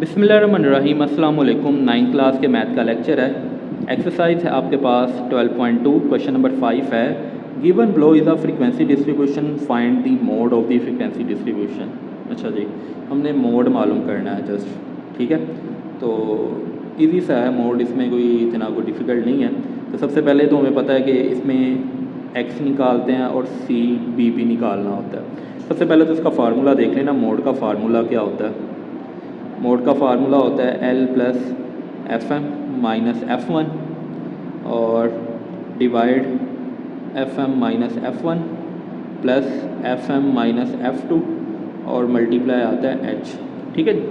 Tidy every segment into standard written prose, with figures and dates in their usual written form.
बिस्मिल्लाहिर्रहमानिर्रहीम। अस्सलाम वालेकुम। 9th क्लास के मैथ का लेक्चर है। एक्सरसाइज है आपके पास 12.2। क्वेश्चन नंबर 5 है, given below is a frequency distribution, find the mode of the frequency distribution. अच्छा जी, हमने मोड मालूम करना है जस्ट, ठीक है। तो इजी सा है मोड, इसमें कोई इतना कोई डिफ़िकल्ट नहीं है। तो सबसे पहले तो हमें पता है कि इसमें एक्स निकालते हैं और सी बी भी निकालना होता है। सबसे पहले तो इसका फार्मूला देख लेना। मोड का फार्मूला क्या होता है? मोड का फार्मूला होता है L plus F M minus F one और divide F M minus F one plus F M minus F two और मल्टीप्लाई आता है H, ठीक है जी।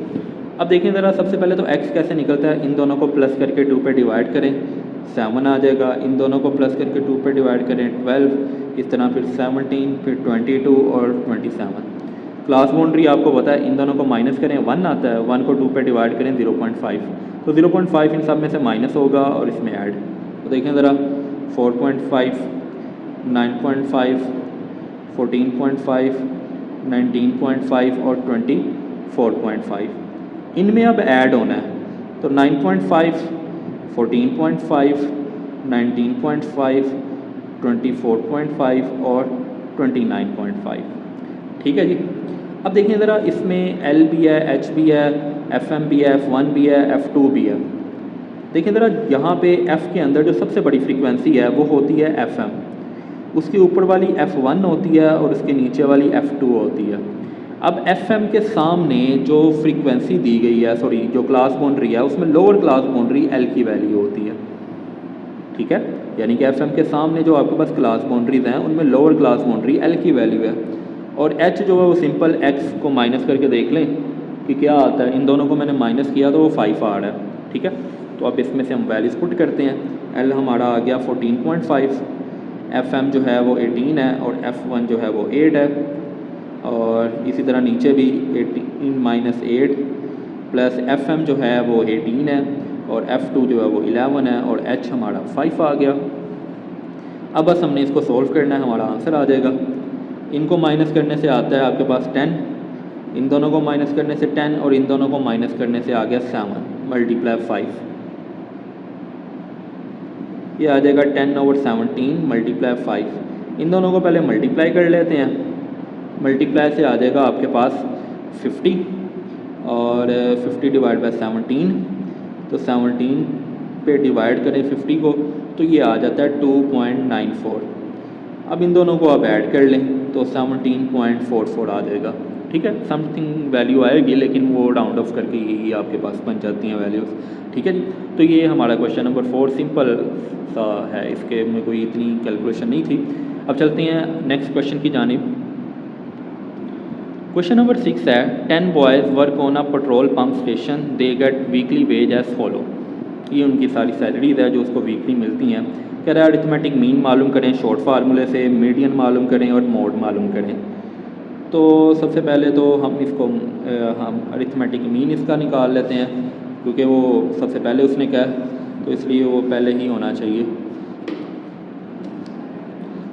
अब देखें ज़रा, सबसे पहले तो X कैसे निकलता है। इन दोनों को प्लस करके 2 पे डिवाइड करें, 7 आ जाएगा। इन दोनों को प्लस करके 2 पे डिवाइड करें, 12। इस तरह फिर 17, फिर 22 और 27। क्लास बाउंड्री आपको पता है, इन दोनों को माइनस करें, 1 आता है। 1 को 2 पे डिवाइड करें, 0.5। तो 0.5 इन सब में से माइनस होगा और इसमें ऐड। तो देखें ज़रा, 4.5, 9.5, 14.5, 19.5 और 24.5 इनमें अब ऐड होना है। तो 9.5, 14.5, 19.5, 24.5 और 29.5, ठीक है जी। अब देखिए ज़रा, इसमें L भी है, H भी है, FM भी है, F1 भी है, F2 भी है। देखिए ज़रा, यहाँ पे F के अंदर जो सबसे बड़ी फ्रीक्वेंसी है वो होती है FM, उसके ऊपर वाली F1 होती है और उसके नीचे वाली F2 होती है। अब FM के सामने जो फ्रीक्वेंसी दी गई है, सॉरी जो क्लास बाउंड्री है, उसमें लोअर क्लास बाउंड्री L की वैल्यू होती है, ठीक है। यानी कि FM के सामने जो आपके पास क्लास बाउंड्रीज हैं उनमें लोअर क्लास बाउंड्री L की वैल्यू है। और H जो है वो सिंपल X को माइनस करके देख लें कि क्या आता है। इन दोनों को मैंने माइनस किया तो वो 5 आ रहा है, ठीक है। तो अब इसमें से हम वैल्यूज पुट करते हैं। L हमारा आ गया 14.5, FM जो है वो 18 है और F1 जो है वो 8 है। और इसी तरह नीचे भी 18 माइनस 8 प्लस FM जो है वो 18 है और F2 जो है वो 11 है और H हमारा 5 आ गया। अब बस हमने इसको सॉल्व करना है, हमारा आंसर आ जाएगा। इनको माइनस करने से आता है आपके पास 10, इन दोनों को माइनस करने से 10 और इन दोनों को माइनस करने से आ गया 7 मल्टीप्लाई 5। ये आ जाएगा 10/17 मल्टीप्लाई 5। इन दोनों को पहले मल्टीप्लाई कर लेते हैं। मल्टीप्लाई से आ जाएगा आपके पास 50 और 50 डिवाइड बाई 17, तो 17 पे डिवाइड करें 50 को तो ये आ जाता है 2.94। अब इन दोनों को आप ऐड कर लें तो 17.44 आ जाएगा, ठीक है। समथिंग वैल्यू आएगी लेकिन वो राउंड ऑफ करके यही आपके पास बन जाती हैं वैल्यूज़, ठीक है जी। तो ये हमारा क्वेश्चन नंबर 4 सिंपल सा है, इसके में कोई इतनी कैलकुलेशन नहीं थी। अब चलते हैं नेक्स्ट क्वेश्चन की जानिब। क्वेश्चन नंबर 6 है, 10 boys work on a petrol pump station, they get weekly wage as follow. ये उनकी सारी सैलरीज है जो उसको वीकली मिलती हैं। कह रहा है अरिथमेटिक मीन मालूम करें शॉर्ट फार्मूले से, मीडियन मालूम करें और मोड मालूम करें। तो सबसे पहले तो हम इसको हम अरिथमेटिक मीन इसका निकाल लेते हैं, क्योंकि वो सबसे पहले उसने कहा तो इसलिए वो पहले ही होना चाहिए।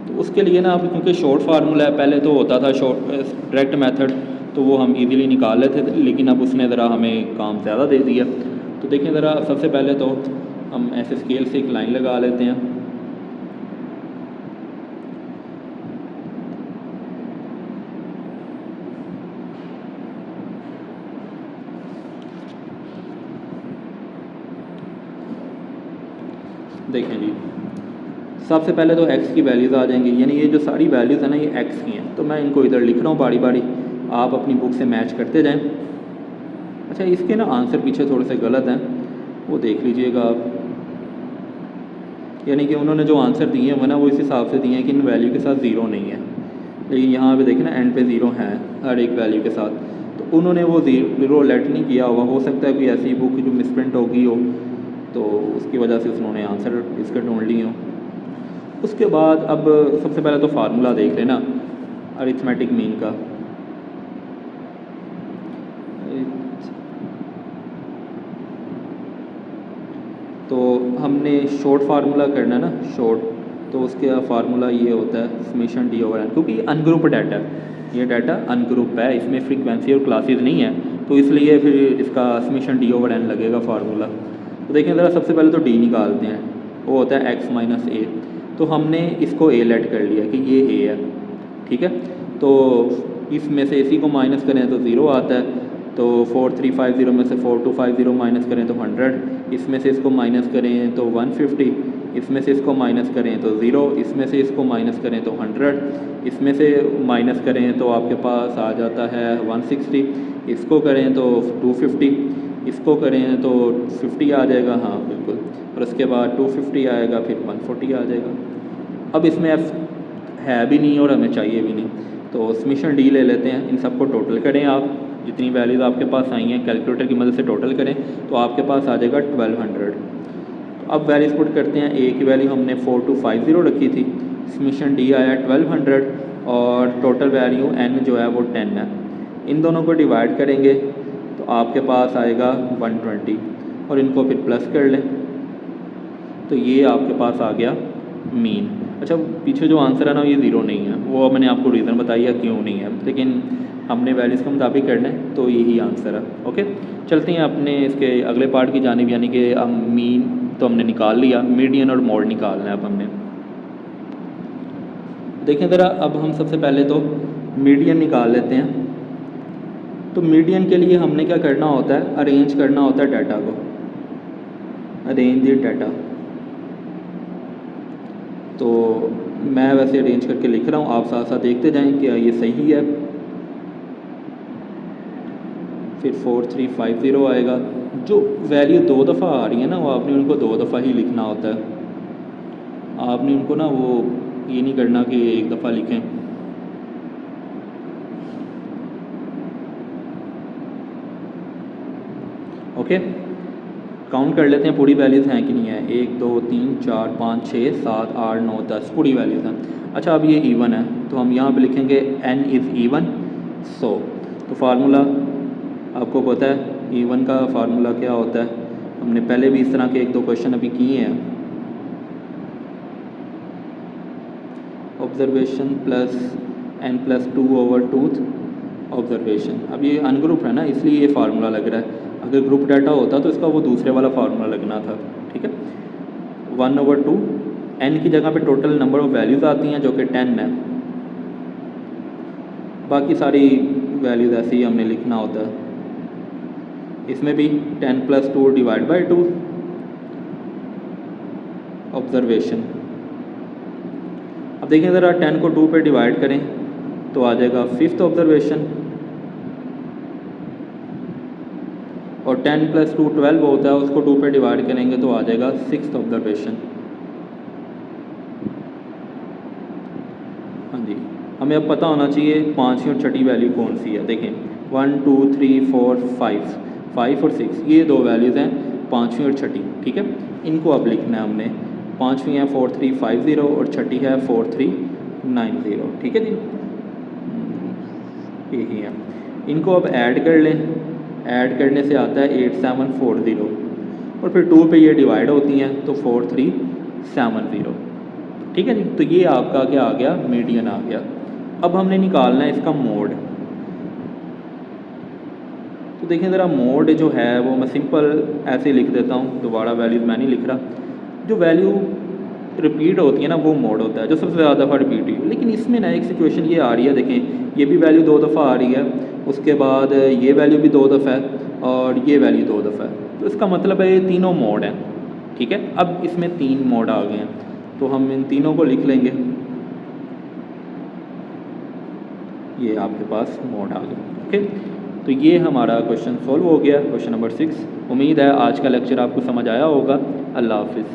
तो उसके लिए ना, अब क्योंकि शॉर्ट फार्मूला है, पहले तो होता था शॉर्ट डायरेक्ट मेथड, तो वो हम इजीली निकाल लेते थे, लेकिन अब उसने ज़रा हमें काम ज़्यादा दे दिया। तो देखें ज़रा, सबसे पहले तो हम ऐसे स्केल से एक लाइन लगा लेते हैं। देखें जी, सबसे पहले तो x की वैल्यूज़ आ जाएंगी, यानी ये जो सारी वैल्यूज़ हैं ना ये x की हैं। तो मैं इनको इधर लिख रहा हूँ बारी बारी, आप अपनी बुक से मैच करते जाएं। अच्छा, इसके ना आंसर पीछे थोड़े से गलत हैं, वो देख लीजिएगा आप। यानी कि उन्होंने जो आंसर दिए हैं वो ना वो इस हिसाब से दिए हैं कि इन वैल्यू के साथ ज़ीरो नहीं है, लेकिन यहाँ पे देखें ना एंड पे ज़ीरो है हर एक वैल्यू के साथ। तो उन्होंने वो ज़ीरो लेट नहीं किया होगा, हो सकता है कोई ऐसी बुक जो मिसप्रिंट होगी हो, तो उसकी वजह से उन्होंने आंसर इसके ढूंढ लिए हों। उसके बाद अब सबसे पहले तो फार्मूला देख लेना अरिथमेटिक मीन का। तो हमने शॉर्ट फार्मूला करना ना, शॉर्ट, तो उसके फार्मूला ये होता है समेशन d/n, क्योंकि ये अनग्रुप डाटा है, ये डाटा अनग्रुप है, इसमें फ्रीक्वेंसी और क्लासेस नहीं है। तो इसलिए फिर इसका समीशन डी ओवर एन लगेगा फार्मूला। तो देखें ज़रा, सबसे पहले तो डी निकालते हैं, वो होता है एक्स माइनस ए। तो हमने इसको ए लेट कर लिया कि ये ए है, ठीक है। तो इसमें से इसी को माइनस करें तो 0 आता है, तो 4350 में से 4250 माइनस करें तो 100, इसमें से इसको माइनस करें तो 150, इसमें से इसको माइनस करें तो 0, इसमें से इसको माइनस करें तो 100, इसमें से माइनस करें तो आपके पास आ जाता है 160, इसको करें तो 250, इसको करें तो 50 आ जाएगा, हाँ बिल्कुल, और उसके बाद 250 आएगा, फिर 140 आ जाएगा। अब इसमें एफ है भी नहीं और हमें चाहिए भी नहीं, तो समीशन डी ले लेते हैं। इन सबको टोटल करें आप, जितनी वैल्यूज़ आपके पास आई हैं कैलकुलेटर की मदद से टोटल करें तो आपके पास आ जाएगा 1200। अब वैल्यूज़ पुट करते हैं। ए की वैल्यू हमने 4250 रखी थी, समीशन डी आया 1200 और टोटल वैल्यू एन जो है वो 10 है। इन दोनों को डिवाइड करेंगे तो आपके पास आएगा 120 और इनको फिर प्लस कर लें तो ये आपके पास आ गया मीन। अच्छा, पीछे जो आंसर है ना ये 0 नहीं है, वो मैंने आपको रीज़न बताया क्यों नहीं है, लेकिन हमने वैल्यूज़ के मुताबिक करना है तो यही आंसर है। ओके, चलते हैं अपने इसके अगले पार्ट की जानिब, यानी कि हम मीन तो हमने निकाल लिया, मीडियन और मोड निकालना है अब हमने। देखें ज़रा, अब हम सबसे पहले तो मीडियन निकाल लेते हैं। तो मीडियन के लिए हमने क्या करना होता है, अरेंज करना होता है डाटा को, अरेंज द डाटा। तो मैं वैसे अरेंज करके लिख रहा हूँ, आप साथ साथ देखते जाएं कि ये सही है। फिर 4350 आएगा। जो वैल्यू 2 दफ़ा आ रही है ना, वो आपने उनको 2 दफ़ा ही लिखना होता है। आपने उनको ना वो ये नहीं करना कि एक दफ़ा लिखें। ओके, काउंट कर लेते हैं पूरी वैल्यूज़ हैं कि नहीं है। 1 2 3 4 5 6 7 8 9 10 पूरी वैल्यूज़ हैं। अच्छा, अब ये इवन है तो हम यहाँ पे लिखेंगे n इज़ इवन। सो तो फार्मूला आपको पता है इवन का फार्मूला क्या होता है, हमने पहले भी इस तरह के 1-2 क्वेश्चन अभी किए हैं। Observation plus n+2/2 observation. अब ये अनग्रुप है ना, इसलिए ये फार्मूला लग रहा है। अगर ग्रुप डाटा होता तो इसका वो दूसरे वाला फार्मूला लगना था, ठीक है। 1/2 n की जगह पे टोटल नंबर ऑफ़ वैल्यूज़ आती हैं जो कि 10 है। बाकी सारी वैल्यूज़ ऐसे ही हमने लिखना होता है। इसमें भी 10+2 डिवाइड बाई 2 ऑब्जर्वेशन। अब देखें ज़रा, 10 को 2 पे डिवाइड करें तो आ जाएगा 5th ऑब्जर्वेशन, और 10+2 12 होता है, उसको 2 पे डिवाइड करेंगे तो आ जाएगा 6th ऑब्जर्वेशन। हाँ जी, हमें अब पता होना चाहिए 5वीं और छठी वैल्यू कौन सी है। देखें 1 2 3 4 5 और 6 ये 2 वैल्यूज़ हैं, 5वीं और छठी, ठीक है। इनको अब लिखना है हमने। 5वीं है 4350 और छठी है 4390, ठीक है जी, यही है। इनको अब ऐड कर लें, ऐड करने से आता है 8740 और फिर 2 पे ये डिवाइड होती हैं तो 4370, ठीक है जी। तो ये आपका क्या आ गया, मीडियन आ गया। अब हमने निकालना है इसका मोड। तो देखें ज़रा, मोड जो है वो मैं सिंपल ऐसे लिख देता हूँ, दोबारा वैल्यूज़ मैं नहीं लिख रहा। जो वैल्यू रिपीट होती है ना वो मोड होता है, जो सबसे ज़्यादा दफ़ा रिपीट हुई। लेकिन इसमें ना एक सिचुएशन ये आ रही है, देखें ये भी वैल्यू 2 दफ़ा आ रही है, उसके बाद ये वैल्यू भी 2 दफ़ा है और ये वैल्यू 2 दफ़ा है। तो इसका मतलब है ये तीनों मोड हैं, ठीक है। अब इसमें 3 मोड आ गए हैं तो हम इन तीनों को लिख लेंगे। ये आपके पास मोड आ गया, ओके। तो ये हमारा क्वेश्चन सॉल्व हो गया, क्वेश्चन नंबर 6। उम्मीद है आज का लेक्चर आपको समझ आया होगा। अल्लाह हाफिज़।